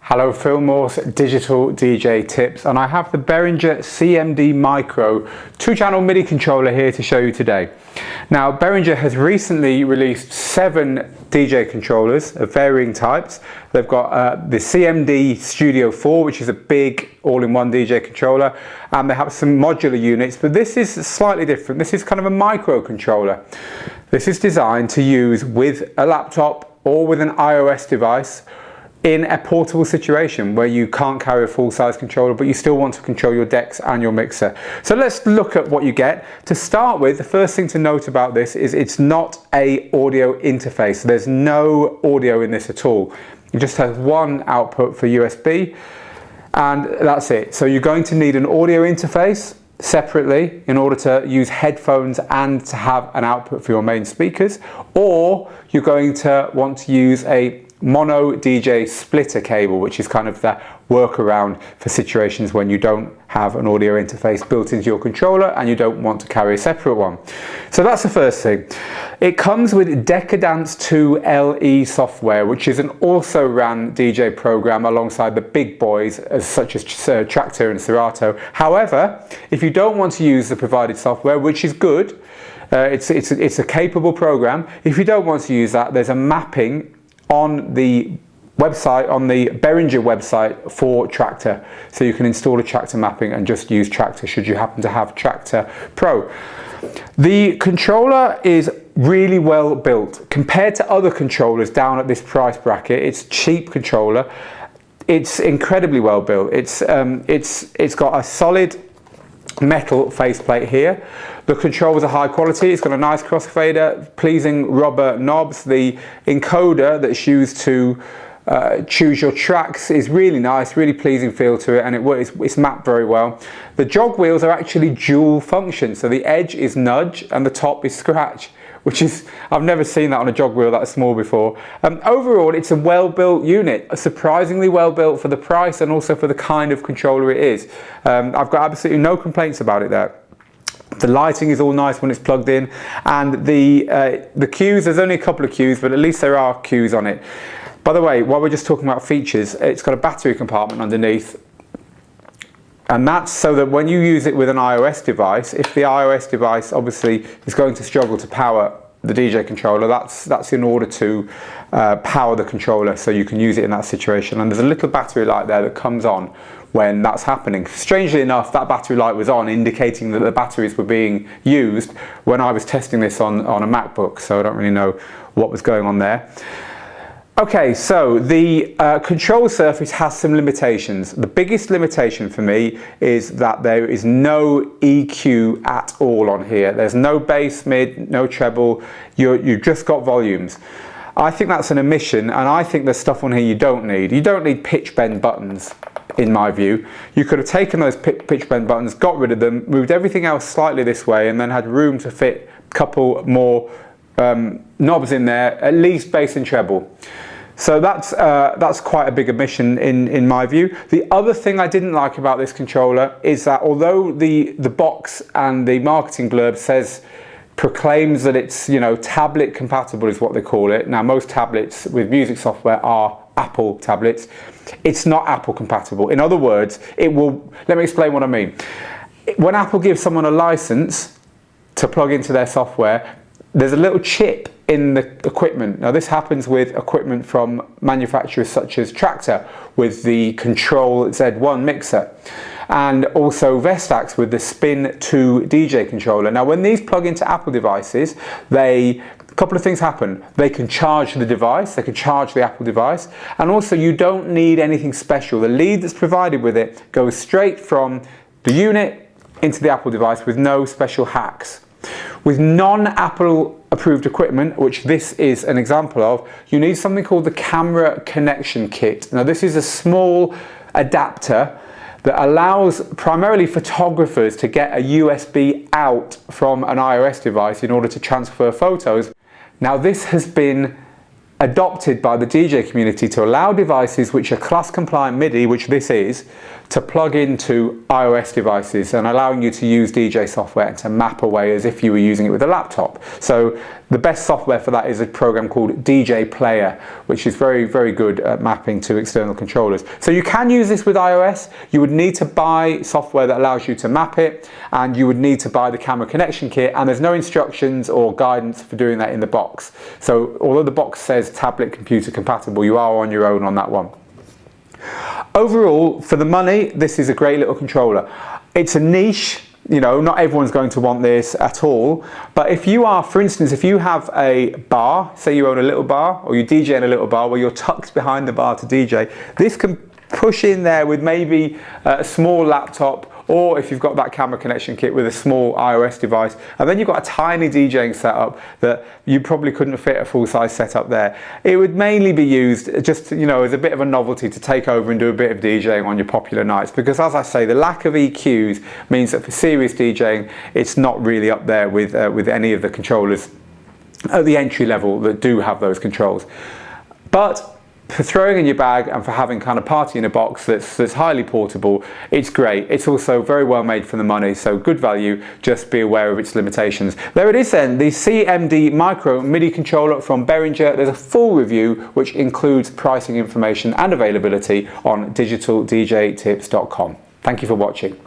Hello, Fillmore's digital DJ tips, and I have the Behringer CMD Micro 2-channel MIDI controller here to show you today. Now, Behringer has recently released 7 DJ controllers of varying types. They've got the CMD Studio 4, which is a big all-in-one DJ controller, and they have some modular units, but this is slightly different. This is kind of a micro controller. This is designed to use with a laptop or with an iOS device in a portable situation where you can't carry a full-size controller but you still want to control your decks and your mixer. So let's look at what you get. To start with, the first thing to note about this is it's not an audio interface. There's no audio in this at all. It just has one output for USB and that's it. So you're going to need an audio interface separately in order to use headphones and to have an output for your main speakers, or you're going to want to use a mono DJ splitter cable, which is kind of the workaround for situations when you don't have an audio interface built into your controller and you don't want to carry a separate one. So that's the first thing. It comes with Decadence 2 LE software, which is an also ran DJ program alongside the big boys such as Tractor and Serato. However, if you don't want to use the provided software, which is good, it's a capable program. If you don't want to use that, there's a mapping on the website, on the Behringer website for Tractor. So you can install a Tractor mapping and just use Tractor should you happen to have Tractor Pro. The controller is really well built. Compared to other controllers down at this price bracket, it's a cheap controller. It's incredibly well built. It's got a solid metal faceplate here. The controls are high quality. It's got a nice crossfader, pleasing rubber knobs. The encoder that's used to choose your tracks is really nice, really pleasing feel to it, and it's mapped very well. The jog wheels are actually dual function, so the edge is nudge and the top is scratch, which is, I've never seen that on a jog wheel that small before. Overall, it's a well-built unit, surprisingly well-built for the price and also for the kind of controller it is. I've got absolutely no complaints about it there. The lighting is all nice when it's plugged in, and the cues, there's only a couple of cues, but at least there are cues on it. By the way, while we're just talking about features, it's got a battery compartment underneath, and that's so that when you use it with an iOS device, if the iOS device obviously is going to struggle to power the DJ controller, that's in order to power the controller so you can use it in that situation. And there's a little battery light there that comes on when that's happening. Strangely enough, that battery light was on, indicating that the batteries were being used when I was testing this on a MacBook, so I don't really know what was going on there. Okay, so the control surface has some limitations. The biggest limitation for me is that there is no EQ at all on here. There's no bass, mid, no treble. You've just got volumes. I think that's an omission, and I think there's stuff on here you don't need. You don't need pitch bend buttons, in my view. You could have taken those pitch bend buttons, got rid of them, moved everything else slightly this way, and then had room to fit a couple more knobs in there, at least bass and treble. So that's quite a big omission in my view. The other thing I didn't like about this controller is that although the box and the marketing blurb proclaims that it's, you know, tablet compatible is what they call it. Now, most tablets with music software are Apple tablets. It's not Apple compatible. In other words, let me explain what I mean. When Apple gives someone a license to plug into their software, there's a little chip in the equipment. Now, this happens with equipment from manufacturers such as Tractor with the Control Z1 mixer, and also Vestax with the Spin 2 DJ controller. Now, when these plug into Apple devices, a couple of things happen. They can charge the device, they can charge the Apple device, and also you don't need anything special. The lead that's provided with it goes straight from the unit into the Apple device with no special hacks. With non-Apple approved equipment, which this is an example of, you need something called the camera connection kit. Now, this is a small adapter that allows primarily photographers to get a USB out from an iOS device in order to transfer photos. Now, this has been adopted by the DJ community to allow devices which are class compliant MIDI, which this is, to plug into iOS devices and allowing you to use DJ software and to map away as if you were using it with a laptop. So the best software for that is a program called DJ Player, which is very, very good at mapping to external controllers. So you can use this with iOS. You would need to buy software that allows you to map it, and you would need to buy the camera connection kit, and there's no instructions or guidance for doing that in the box. So although the box says tablet computer compatible, you are on your own on that one. Overall, for the money, this is a great little controller. It's a niche, you know, not everyone's going to want this at all, but if you are, for instance, if you have a bar, say you own a little bar, or you DJ in a little bar where you're tucked behind the bar to DJ, this can push in there with maybe a small laptop, or if you've got that camera connection kit with a small iOS device, and then you've got a tiny DJing setup that you probably couldn't fit a full-size setup there. It would mainly be used just, you know, as a bit of a novelty to take over and do a bit of DJing on your popular nights, because as I say, the lack of EQs means that for serious DJing, it's not really up there with any of the controllers at the entry level that do have those controls. But for throwing in your bag and for having kind of party in a box that's highly portable, it's great. It's also very well made for the money, so good value, just be aware of its limitations. There it is then, the CMD Micro MIDI controller from Behringer. There's a full review which includes pricing information and availability on digitaldjtips.com. Thank you for watching.